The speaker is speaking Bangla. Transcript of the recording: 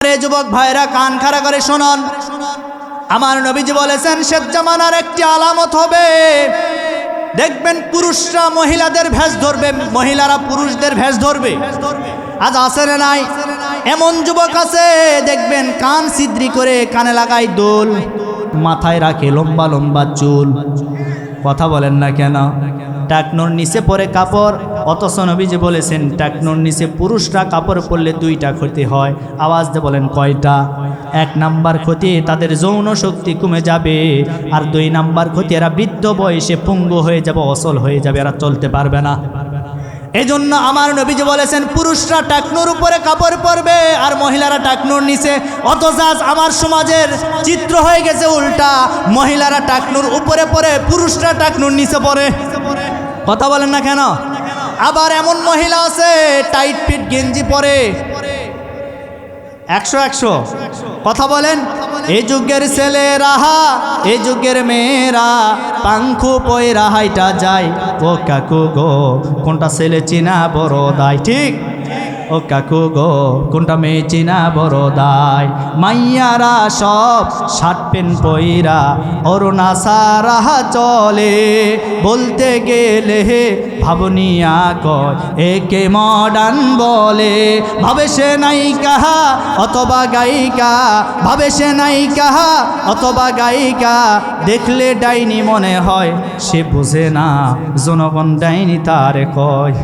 তবে যুবক ভাইরা কান খাড়া করে শুনুন, আমার নবীজি বলেছেন শেষ জামানার একটি আলামত হবে, দেখবেন পুরুষরা মহিলাদের ভেষ ধরবে, মহিলারা পুরুষদের ভেষ ধরবে। আজ আছে না নাই? এমন যুবক আছে দেখবেন কান ছিদ্রি করে কানে লাগায় দোল, মাথায় রাখে লম্বা লম্বা চুল। কথা বলেন না কেন? টাকনোর নিচে পরে কাপড়, অথচ নবীজি বলেছেন টাকনোর নিচে পুরুষরা কাপড় পরলে দুইটা ক্ষতি হয়। আওয়াজ দিয়ে বলেন কয়টা? এক নাম্বার ক্ষতি তাদের যৌন শক্তি কমে যাবে, আর দুই নাম্বার ক্ষতি এরা বৃদ্ধ বয়সে পঙ্গু হয়ে যাবে, অচল হয়ে যাবে, এরা চলতে পারবে না। এজন্য আমার নবীজি বলেছেন পুরুষরা টাকনোর উপরে কাপড় পরবে আর মহিলারা টাকনোর নিচে। অথচ আজ আমার সমাজের চিত্র হয়ে গেছে উল্টা, মহিলারা টাকনোর উপরে পরে, পুরুষরা টাকনোর নিচে পরে। কথা বলেন না কেন? আবার এমন মহিলা আছে টাইট ফিট গেঞ্জি পরে 100 কথা বলেন। এই যুগের ছেলেরা, এই যুগের মেয়েরা পাংখু পয়রা হাইটা যায়। ও কাকু গো কোনটা ছেলে চিনা বড় দায়, ঠিক? ও কাকু গো কোনটা মেয়ে চিনা বড় দায়। মাইয়ারা সব শার্ট প্যান্ট পয়রা অরুণা সারা চলে, বলতে গেলে ভাবনিয়া কয় একে মডার্ন বলে। ভাবে সে নায়িকা অথবা গায়িকা, ভাবে সে নায়িকা অথবা গায়িকা, দেখলে ডাইনি মনে হয়, সে বুঝে না জনগণ ডাইনি তারে কয়।